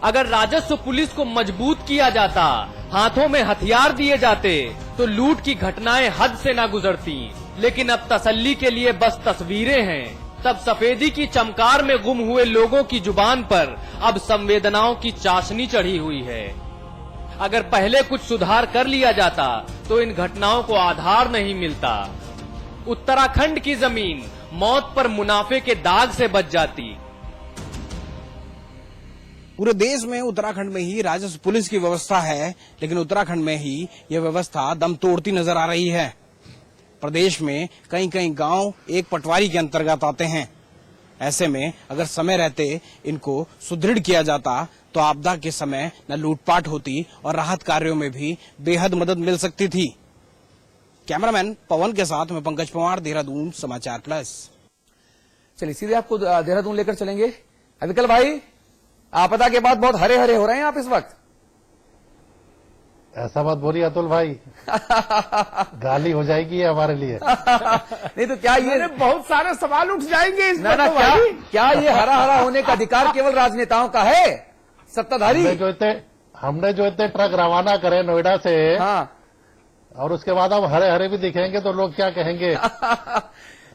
अगर राजस्व पुलिस को मजबूत किया जाता, हाथों में हथियार दिए जाते, तो लूट की घटनाएं हद से ना गुजरती। लेकिन अब तसल्ली के लिए बस तस्वीरें हैं। तब सफेदी की चमकार में गुम हुए लोगों की जुबान पर अब संवेदनाओं की चाशनी चढ़ी हुई है। अगर पहले कुछ सुधार कर लिया जाता तो इन घटनाओं को आधार नहीं मिलता। उत्तराखंड की जमीन मौत पर मुनाफे के दाग से बच जाती। पूरे देश में उत्तराखंड में ही राजस्व पुलिस की व्यवस्था है, लेकिन उत्तराखंड में ही यह व्यवस्था दम तोड़ती नजर आ रही है। प्रदेश में कई कई गांव एक पटवारी के अंतर्गत आते हैं। ऐसे में अगर समय रहते इनको सुदृढ़ किया जाता तो आपदा के समय न लूटपाट होती और राहत कार्यों में भी बेहद मदद मिल सकती थी। कैमरामैन पवन के साथ मैं पंकज पवार, देहरादून समाचार प्लस। चलिए सीधे आपको देहरादून लेकर चलेंगे। अविकल भाई, आपदा के बाद बहुत हरे हरे हो रहे हैं आप इस वक्त। ऐसा मत बोलिए अतुल भाई, गाली हो जाएगी ये हमारे लिए। नहीं तो क्या ये बहुत सारे सवाल उठ जाएंगे इस पर। तो क्या ये हरा हरा होने का अधिकार केवल राजनेताओं का है? सत्ताधारी हमने जो इतने ट्रक रवाना करे नोएडा से, हाँ, और उसके बाद अब हरे हरे भी दिखेंगे तो लोग क्या कहेंगे?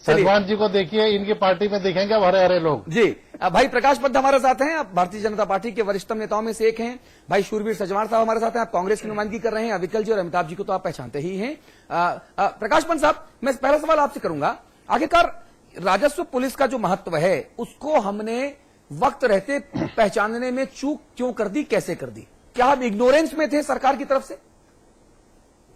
सलमान जी को देखिए, इनकी पार्टी में दिखेंगे अब हरे हरे लोग जी। अब भाई प्रकाश पंत हमारे साथ हैं, आप भारतीय जनता पार्टी के वरिष्ठतम नेताओं में से एक हैं। भाई शूरवीर सजवाण साहब हमारे साथ हैं, आप कांग्रेस की नुमाइंदगी कर रहे हैं। अविकल जी और अमिताभ जी को तो आप पहचानते ही हैं। प्रकाश पंत साहब, मैं पहला सवाल आपसे करूंगा, आखिरकार राजस्व पुलिस का जो महत्व है उसको हमने वक्त रहते पहचानने में चूक क्यों कर दी, कैसे कर दी? क्या हम इग्नोरेंस में थे सरकार की तरफ से?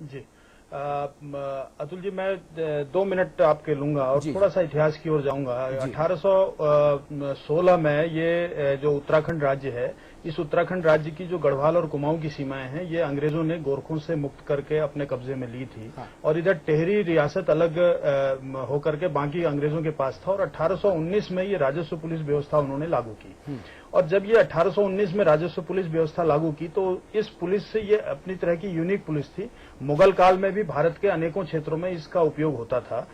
जी अतुल जी, मैं 2 मिनट आपके लूंगा और थोड़ा सा इतिहास की ओर जाऊंगा। 1816 में ये जो उत्तराखंड राज्य है, इस उत्तराखंड राज्य की जो गढ़वाल और कुमाऊं की सीमाएं हैं, ये अंग्रेजों ने गोरखों से मुक्त करके अपने कब्जे में ली थी। हाँ। और इधर टेहरी रियासत अलग होकर के बाकी अंग्रेजों के पास था। और 1819 में ये राजस्व पुलिस व्यवस्था उन्होंने लागू की। और जब ये 1819 में राजस्व पुलिस व्यवस्था लागू की तो इस पुलिस से ये अपनी तरह की यूनिक पुलिस थी। मुगल काल में भी भारत के अनेकों क्षेत्रों में इसका उपयोग होता था,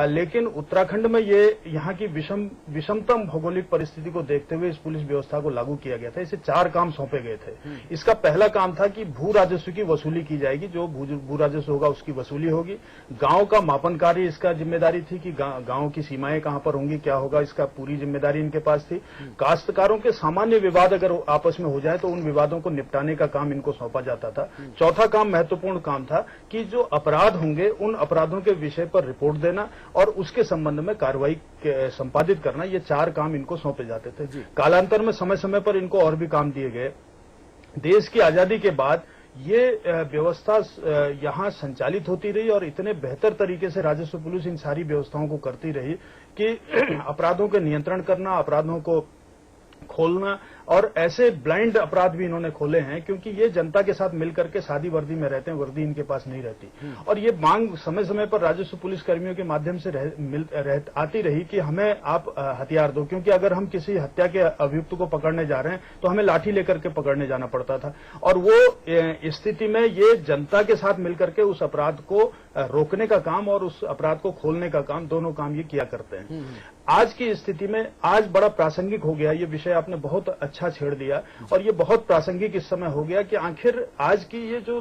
लेकिन उत्तराखंड में ये यहाँ की विषमतम भौगोलिक परिस्थिति को देखते हुए इस पुलिस व्यवस्था को लागू किया गया था। इसे 4 काम सौंपे गए थे। इसका पहला काम था कि भू राजस्व की वसूली की जाएगी, जो भू राजस्व होगा उसकी वसूली होगी। गांव का मापन कार्य इसका जिम्मेदारी थी कि गांव की सीमाएं कहां पर होंगी, क्या होगा, इसका पूरी जिम्मेदारी इनके पास थी। काश्तकारों के सामान्य विवाद अगर आपस में हो जाए तो उन विवादों को निपटाने का काम इनको सौंपा जाता था। चौथा काम, महत्वपूर्ण काम था कि जो अपराध होंगे उन अपराधों के विषय पर रिपोर्ट देना और उसके संबंध में कार्रवाई संपादित करना। ये 4 काम इनको सौंपे जाते थे। कालांतर में समय समय पर इनको और भी काम दिए गए। देश की आजादी के बाद ये व्यवस्था यहां संचालित होती रही और इतने बेहतर तरीके से राजस्व पुलिस इन सारी व्यवस्थाओं को करती रही कि अपराधों के नियंत्रण करना, अपराधों को खोलना, और ऐसे ब्लाइंड अपराध भी इन्होंने खोले हैं क्योंकि ये जनता के साथ मिलकर के सादी वर्दी में रहते हैं, वर्दी इनके पास नहीं रहती। और ये मांग समय समय पर राजस्व पुलिस कर्मियों के माध्यम से आती रही कि हमें आप हथियार दो, क्योंकि अगर हम किसी हत्या के अभियुक्त को पकड़ने जा रहे हैं तो हमें लाठी लेकर के पकड़ने जाना पड़ता था। और वो स्थिति में ये जनता के साथ मिलकर के उस अपराध को रोकने का काम और उस अपराध को खोलने का काम, दोनों काम ये किया करते हैं। आज की स्थिति में आज बड़ा प्रासंगिक हो गया ये विषय, आपने बहुत अच्छा छेड़ दिया और ये बहुत प्रासंगिक इस समय हो गया कि आखिर आज की ये जो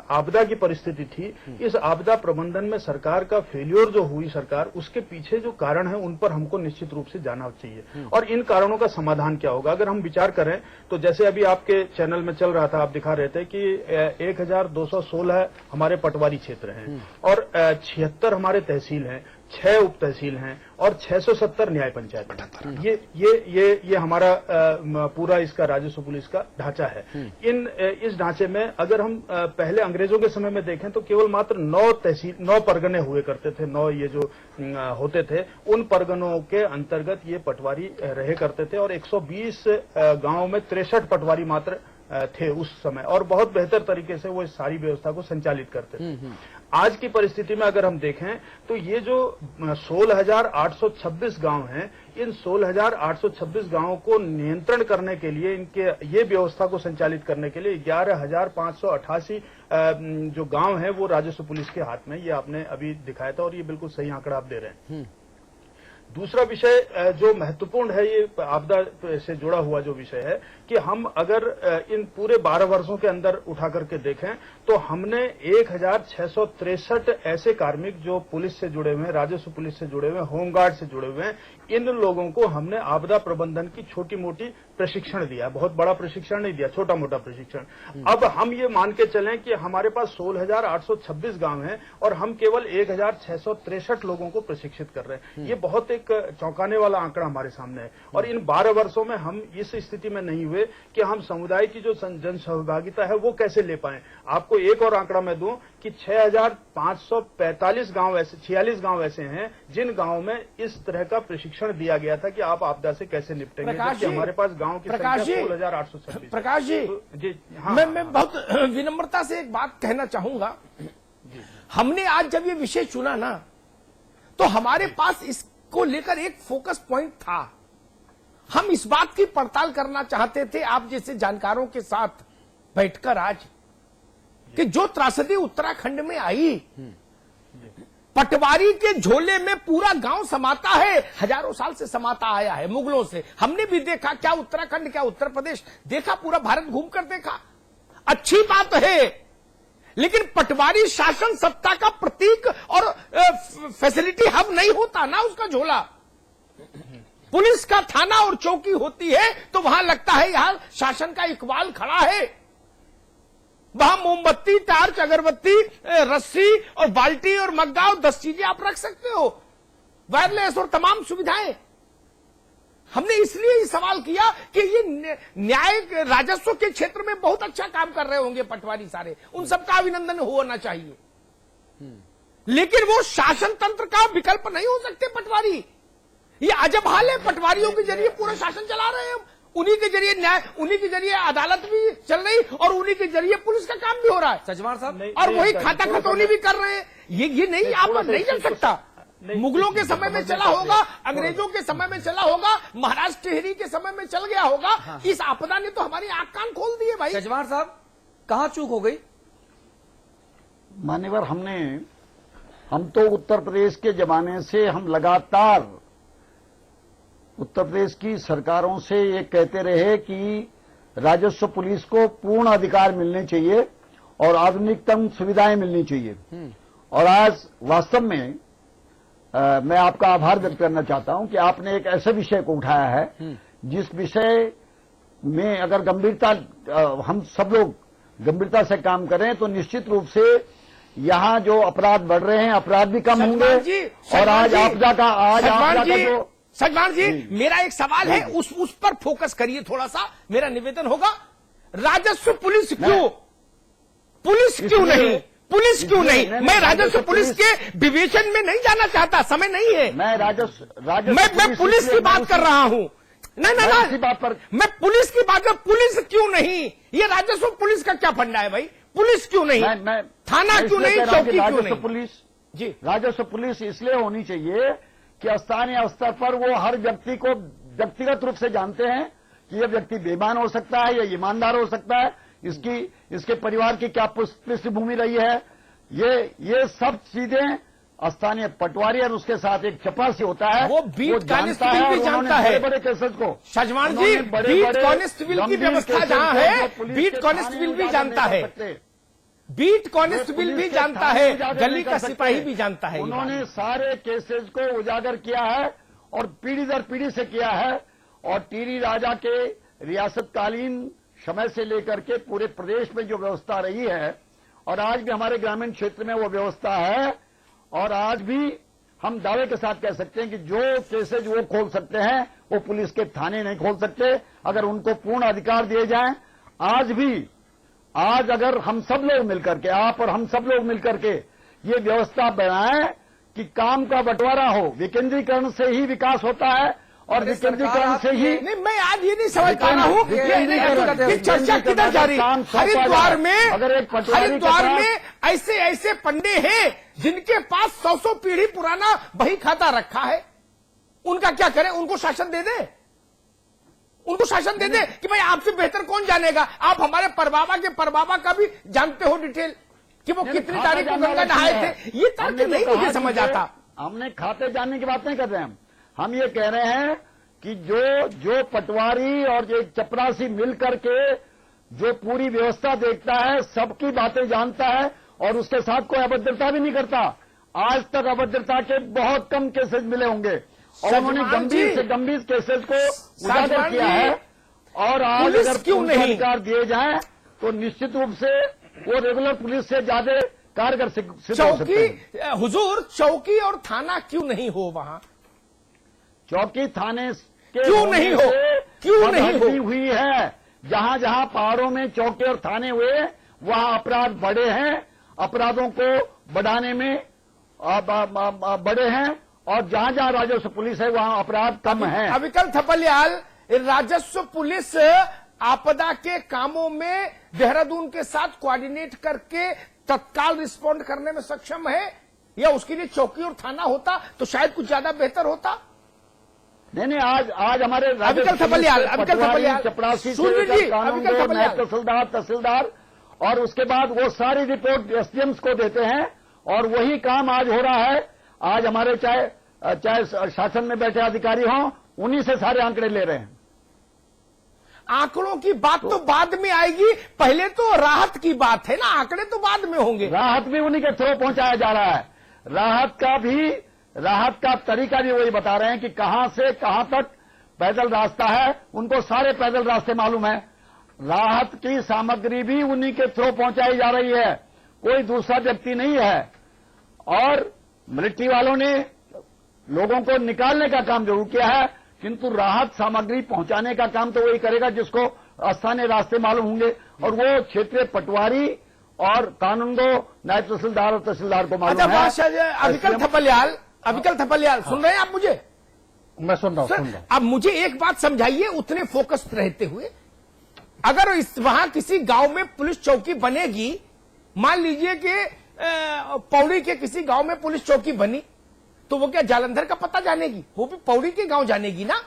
आपदा की परिस्थिति थी, इस आपदा प्रबंधन में सरकार का फेल्योर जो हुई सरकार, उसके पीछे जो कारण है उन पर हमको निश्चित रूप से जाना चाहिए और इन कारणों का समाधान क्या होगा। अगर हम विचार करें तो जैसे अभी आपके चैनल में चल रहा था, आप दिखा रहे थे कि 1216 हमारे पटवारी क्षेत्र हैं और 76 हमारे तहसील हैं, 6 उप तहसील हैं और 670 न्याय पंचायत हैं। ये हमारा पूरा इसका राजस्व पुलिस का ढांचा है। इस ढांचे में अगर हम पहले अंग्रेजों के समय में देखें तो केवल मात्र 9 परगने हुए करते थे। 9 ये जो होते थे, उन परगनों के अंतर्गत ये पटवारी रहे करते थे और 120 गांवों में 63 पटवारी मात्र थे उस समय और बहुत बेहतर तरीके से वो इस सारी व्यवस्था को संचालित करते थे। आज की परिस्थिति में अगर हम देखें तो ये जो 16,826 गांव हैं, इन 16,826 गांवों को नियंत्रण करने के लिए, इनके ये व्यवस्था को संचालित करने के लिए 11,588 जो गांव हैं वो राजस्व पुलिस के हाथ में, ये आपने अभी दिखाया था और ये बिल्कुल सही आंकड़ा आप दे रहे हैं। दूसरा विषय जो महत्वपूर्ण है, ये आपदा से जुड़ा हुआ जो विषय है कि हम अगर इन पूरे 12 वर्षों के अंदर उठा करके देखें तो हमने 1663 ऐसे कार्मिक जो पुलिस से जुड़े हुए हैं, राजस्व पुलिस से जुड़े हुए हैं, होमगार्ड से जुड़े हुए हैं, इन लोगों को हमने आपदा प्रबंधन की छोटी मोटी प्रशिक्षण दिया, बहुत बड़ा प्रशिक्षण नहीं दिया, छोटा मोटा प्रशिक्षण। अब हम ये मान के चलें कि हमारे पास 16,826 गांव हैं और हम केवल 1663 लोगों को प्रशिक्षित कर रहे हैं। ये बहुत एक चौंकाने वाला आंकड़ा हमारे सामने है। और इन 12 वर्षों में हम इस स्थिति में नहीं हुए कि हम समुदाय की जो जन सहभागिता है वो कैसे ले पाए। आपको एक और आंकड़ा मैं दूं कि 6,545 गांव ऐसे 46 गांव ऐसे हैं जिन गांव में इस तरह का प्रशिक्षण दिया गया था कि आप आपदा से कैसे निपटेंगे। जबकि हमारे पास गांव की संख्या 16,826। प्रकाश जी, जी हाँ, मैं बहुत विनम्रता से एक बात कहना चाहूंगा। हमने आज जब ये विषय चुना ना, तो हमारे पास इसको लेकर एक फोकस पॉइंट था। हम इस बात की पड़ताल करना चाहते थे आप जैसे जानकारों के साथ बैठकर आज, कि जो त्रासदी उत्तराखंड में आई, पटवारी के झोले में पूरा गांव समाता है, हजारों साल से समाता आया है मुगलों से। हमने भी देखा, क्या उत्तराखंड क्या उत्तर प्रदेश देखा, पूरा भारत घूमकर देखा। अच्छी बात है, लेकिन पटवारी शासन सत्ता का प्रतीक और फैसिलिटी हब नहीं होता ना उसका झोला। पुलिस का थाना और चौकी होती है तो वहां लगता है यहां शासन का इकबाल खड़ा है। वहां मोमबत्ती, टार्च, अगरबत्ती, रस्सी और बाल्टी और मग्गा और 10 चीजें आप रख सकते हो, वायरलेस और तमाम सुविधाएं। हमने इसलिए ही सवाल किया कि ये न्यायिक राजस्व के क्षेत्र में बहुत अच्छा काम कर रहे होंगे पटवारी सारे, उन सबका अभिनंदन होना चाहिए, लेकिन वो शासन तंत्र का विकल्प नहीं हो सकते पटवारी। ये अजब हाल है, पटवारियों के जरिए पूरा शासन चला रहे हैं हम, उन्हीं के जरिए न्याय, उन्हीं के जरिए अदालत भी चल रही और उन्हीं के जरिए पुलिस का काम भी हो रहा है। सजवार साहब, और वही खाता खतौनी भी कर रहे हैं। ये नहीं, आप नहीं चल सकता। मुगलों के समय में चला होगा, अंग्रेजों के समय में चला होगा, महाराज टिहरी के समय में चल गया होगा। इस आपदा ने तो हमारी आंख कान खोल दिए भाई। सजवार साहब, कहां चूक हो गई? मान्यवर, हम तो उत्तर प्रदेश के जमाने से हम लगातार उत्तर प्रदेश की सरकारों से ये कहते रहे कि राजस्व पुलिस को पूर्ण अधिकार मिलने चाहिए और आधुनिकतम सुविधाएं मिलनी चाहिए। और आज वास्तव में मैं आपका आभार व्यक्त करना चाहता हूं कि आपने एक ऐसे विषय को उठाया है जिस विषय में अगर हम सब लोग गंभीरता से काम करें तो निश्चित रूप से यहां जो अपराध बढ़ रहे हैं, अपराध भी कम होंगे। और आज आपदा का जो सजवान जी, मेरा एक सवाल है, उस पर फोकस करिए थोड़ा सा, मेरा निवेदन होगा। राजस्व पुलिस क्यों? पुलिस क्यों नहीं? पुलिस क्यों नहीं? मैं राजस्व पुलिस के विवेचन में नहीं जाना चाहता, समय नहीं है। मैं पुलिस की बात कर रहा हूं। नहीं, मैं पुलिस की बात कर, पुलिस क्यों नहीं? ये राजस्व पुलिस का क्या फंडा है भाई? पुलिस क्यों नहीं? थाना क्यों नहीं? चौकी क्यों नहीं? पुलिस जी, राजस्व पुलिस इसलिए होनी चाहिए कि स्थानीय स्तर पर वो हर व्यक्ति को व्यक्तिगत रूप से जानते हैं कि यह व्यक्ति बेईमान हो सकता है या ईमानदार हो सकता है, इसके परिवार की क्या पृष्ठभूमि रही है। ये सब चीजें स्थानीय पटवारी और उसके साथ एक चपरासी होता है, वो बीट कांस्टेबल भी जानता है। बड़े केसेस को सजवान जी, बीट कांस्टेबल की व्यवस्था जहां है, बीट कांस्टेबल भी जानता है, बीट कांस्टेबल भी जानता है, गली का सिपाही भी जानता है। उन्होंने सारे केसेस को उजागर किया है और पीढ़ी दर पीढ़ी से किया है। और टिहरी राजा के रियासतकालीन समय से लेकर के पूरे प्रदेश में जो व्यवस्था रही है और आज भी हमारे ग्रामीण क्षेत्र में वो व्यवस्था है। और आज भी हम दावे के साथ कह सकते हैं कि जो केसेज वो खोल सकते हैं वो पुलिस के थाने नहीं खोल सकते अगर उनको पूर्ण अधिकार दिए जाएं। आज अगर हम सब लोग मिलकर के, आप और हम सब लोग मिलकर के ये व्यवस्था बनाएं कि काम का बंटवारा हो, विकेंद्रीकरण से ही विकास होता है और विकेंद्रीकरण से ही नहीं, मैं आज ये नहीं समझ पा रहा हूँ कि चर्चा किधर जा रही है। हरिद्वार में ऐसे पंडे हैं जिनके पास 100 पीढ़ी पुराना बही खाता रखा है, उनका क्या करें? उनको शासन दे दे, उनको शासन दे दे कि भाई आपसे बेहतर कौन जानेगा? आप हमारे परबाबा का भी जानते हो डिटेल कि वो कितनी तारीख को गंगा नहाए थे। ये तर्क नहीं मुझे समझ आता। हमने खाते जानने की बात नहीं कर रहे हैं, हम हम ये कह रहे हैं कि जो पटवारी और जो चपरासी मिल करके जो पूरी व्यवस्था देखता है, सबकी बातें जानता है और उसके साथ कोई अभद्रता भी नहीं करता। आज तक अभद्रता के बहुत कम केसेस मिले होंगे और उन्होंने गंभीर से गंभीर केसेस को उजागर किया है। और आज अगर क्यों नहीं अधिकार दिए जाएं तो निश्चित रूप से वो रेगुलर पुलिस से ज्यादा कारगर सिद्ध हो सकते हैं। हुजूर, चौकी और थाना क्यों नहीं हो वहां? चौकी थाने के क्यों नहीं हो? क्यों नहीं हो? हुई है। जहां जहां पहाड़ों में चौके और थाने हुए वहां अपराध बढ़े हैं, अपराधों को बढ़ाने में बढ़े हैं, और जहां जहां राजस्व पुलिस है वहां अपराध कम है। अविकल थपलियाल, राजस्व पुलिस आपदा के कामों में देहरादून के साथ कोऑर्डिनेट करके तत्काल रिस्पॉन्ड करने में सक्षम है, या उसके लिए चौकी और थाना होता तो शायद कुछ ज्यादा बेहतर होता? नहीं, आज हमारे अविकल थपलियाल, चपरासी सूर्य जी, अविकल थपलियाल, तहसीलदार और उसके बाद वो सारी रिपोर्ट एसडीएम्स को देते हैं और वही काम आज हो रहा है। आज हमारे चाहे शासन में बैठे अधिकारी हों, उन्हीं से सारे आंकड़े ले रहे हैं। आंकड़ों की बात तो बाद में आएगी, पहले तो राहत की बात है ना, आंकड़े तो बाद में होंगे। राहत भी उन्हीं के थ्रू पहुंचाया जा रहा है। राहत का तरीका भी वही बता रहे हैं कि कहां से कहां तक पैदल रास्ता है, उनको सारे पैदल रास्ते मालूम है। राहत की सामग्री भी उन्हीं के थ्रू पहुंचाई जा रही है, कोई दूसरा व्यक्ति नहीं है। और मिलिट्री वालों ने लोगों को निकालने का काम जरूर किया है, किंतु राहत सामग्री पहुंचाने का काम तो वही करेगा जिसको स्थानीय रास्ते मालूम होंगे, और वो क्षेत्रीय पटवारी और कानूनगो नायब तहसीलदार और तहसीलदार को मालूम है। अविकल थपलियाल, सुन रहे हैं आप मुझे? मैं सुन रहा हूं। अब मुझे एक बात समझाइए, उतने फोकस्ड रहते हुए, अगर वहां किसी गांव में पुलिस चौकी बनेगी, मान लीजिए कि पौड़ी के किसी गांव में पुलिस चौकी बनी, तो वो क्या जालंधर का पता जानेगी? वो भी पौड़ी के गांव जानेगी ना,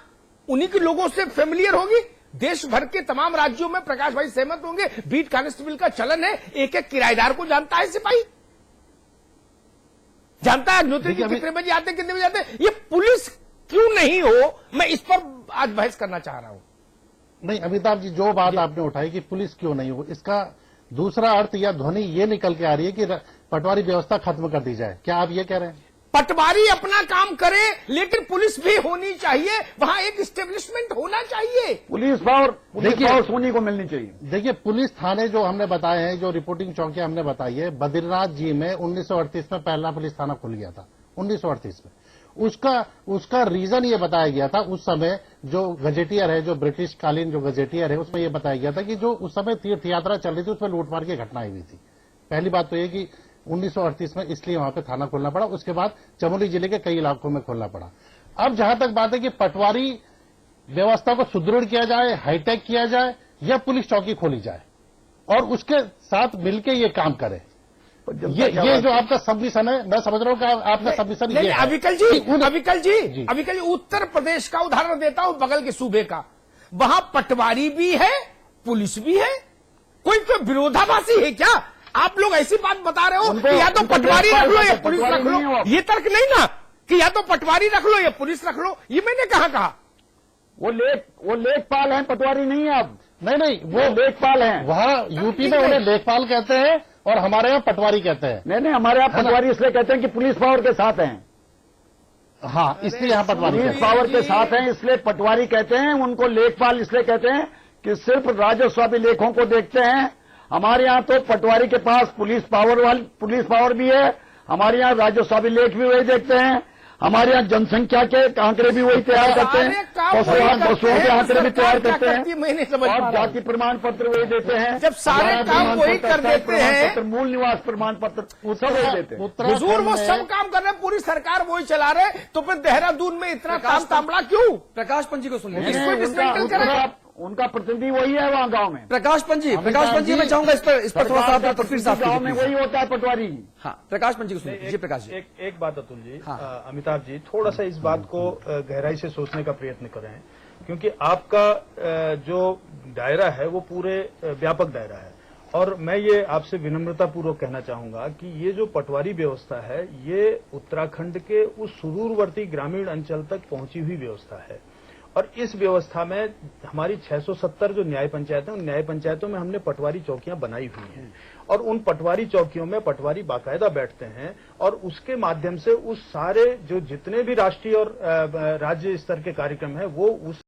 उन्हीं के लोगों से फेमिलियर होगी। देश भर के तमाम राज्यों में प्रकाश भाई सहमत होंगे, बीट कांस्टेबल का चलन है, एक एक किराएदार को जानता है सिपाही, जानता है अग्निहोत्री जी कितने बजे आते कितने बजे आते। ये पुलिस क्यों नहीं हो, मैं इस पर आज बहस करना चाह रहा हूं। नहीं अमिताभ जी, जो बात आपने उठाई कि पुलिस क्यों नहीं हो, इसका दूसरा अर्थ या ध्वनि ये निकल के आ रही है कि पटवारी व्यवस्था खत्म कर दी जाए। क्या आप ये कह रहे हैं? पटवारी अपना काम करे, लेकिन पुलिस भी होनी चाहिए, वहां एक एस्टेब्लिशमेंट होना चाहिए। पुलिस पावर सोनी को मिलनी चाहिए। देखिए, पुलिस थाने जो हमने बताए हैं, जो रिपोर्टिंग चौकियां हमने बताई है, बद्रीनाथ जी में 1938 में पहला पुलिस थाना खुल गया था, 1938 में। उसका रीजन ये बताया गया था, उस समय जो गजेटियर है, जो ब्रिटिश कालीन जो गजेटियर है, उसमें ये बताया गया था कि जो उस समय तीर्थ यात्रा चल रही थी, उसमें लूटमार की घटनाएं हुई थी। पहली बात तो ये कि 1938 में इसलिए वहां पे थाना खोलना पड़ा, उसके बाद चमोली जिले के कई इलाकों में खोलना पड़ा। अब जहां तक बात है कि पटवारी व्यवस्था को सुदृढ़ किया जाए, हाईटेक किया जाए, या पुलिस चौकी खोली जाए और उसके साथ मिलकर ये काम करे, ये जो आपका सबमिशन है, मैं समझ रहा हूं कि आपका सबमिशन ये है। अविकल जी, उत्तर प्रदेश का उदाहरण देता हूं, बगल के सूबे का, वहां पटवारी भी है, पुलिस भी है, कोई विरोधाभासी है क्या? आप लोग ऐसी बात बता रहे हो कि या तो पटवारी रख लो या पुलिस रख लो, ये तर्क नहीं ना कि या तो पटवारी रख लो या पुलिस रख लो, ये मैंने कहा? वो लेखपाल हैं, पटवारी नहीं है। अब नहीं, वो लेखपाल हैं। वहां यूपी में उन्हें लेखपाल कहते हैं और हमारे यहाँ पटवारी कहते हैं। नहीं, हमारे यहाँ पटवारी इसलिए कहते हैं कि पुलिस पावर के साथ हैं। हाँ, इसलिए यहाँ पटवारी पुलिस पावर के साथ हैं, इसलिए पटवारी कहते हैं। उनको लेखपाल इसलिए कहते हैं कि सिर्फ राजस्व अभिलेखों को देखते हैं। हमारे यहाँ तो पटवारी के पास पुलिस पावर भी है, हमारे यहाँ राजस्व अभिलेख भी वही देखते हैं, हमारे यहाँ जनसंख्या के आंकड़े भी वही तैयार करते हैं, पशुओं के आंकड़े भी तैयार करते हैं, और जाति प्रमाण पत्र वही देते हैं। जब सारे काम वही कर देते हैं, मूल निवास प्रमाण पत्र सब वही देते हैं। हुजूर, वो सब काम कर रहे हैं, पूरी सरकार वही चला रहे, तो फिर देहरादून में इतना काम तामड़ा क्यों? प्रकाश पंत जी को सुनिए, उनका प्रतिनिधि वही है वहाँ गांव में। प्रकाश पंत जी, मैं चाहूंगा इस पर थोड़ा सा तस्वीर साफ गांव में वही होता है पटवारी। हाँ, प्रकाश पंत जी को सुनिए। जी प्रकाश जी, एक बात अतुल जी, अमिताभ जी, थोड़ा सा इस बात को गहराई से सोचने का प्रयत्न करें, क्योंकि आपका जो दायरा है वो पूरे व्यापक दायरा है, और मैं ये आपसे विनम्रता पूर्वक कहना चाहूंगा कि ये जो पटवारी व्यवस्था है ये उत्तराखंड के उस सुदूरवर्ती ग्रामीण अंचल तक पहुंची हुई व्यवस्था है और इस व्यवस्था में हमारी 670 जो न्याय पंचायत है उन न्याय पंचायतों में हमने पटवारी चौकियां बनाई हुई हैं और उन पटवारी चौकियों में पटवारी बाकायदा बैठते हैं और उसके माध्यम से उस सारे जो जितने भी राष्ट्रीय और राज्य स्तर के कार्यक्रम है वो उस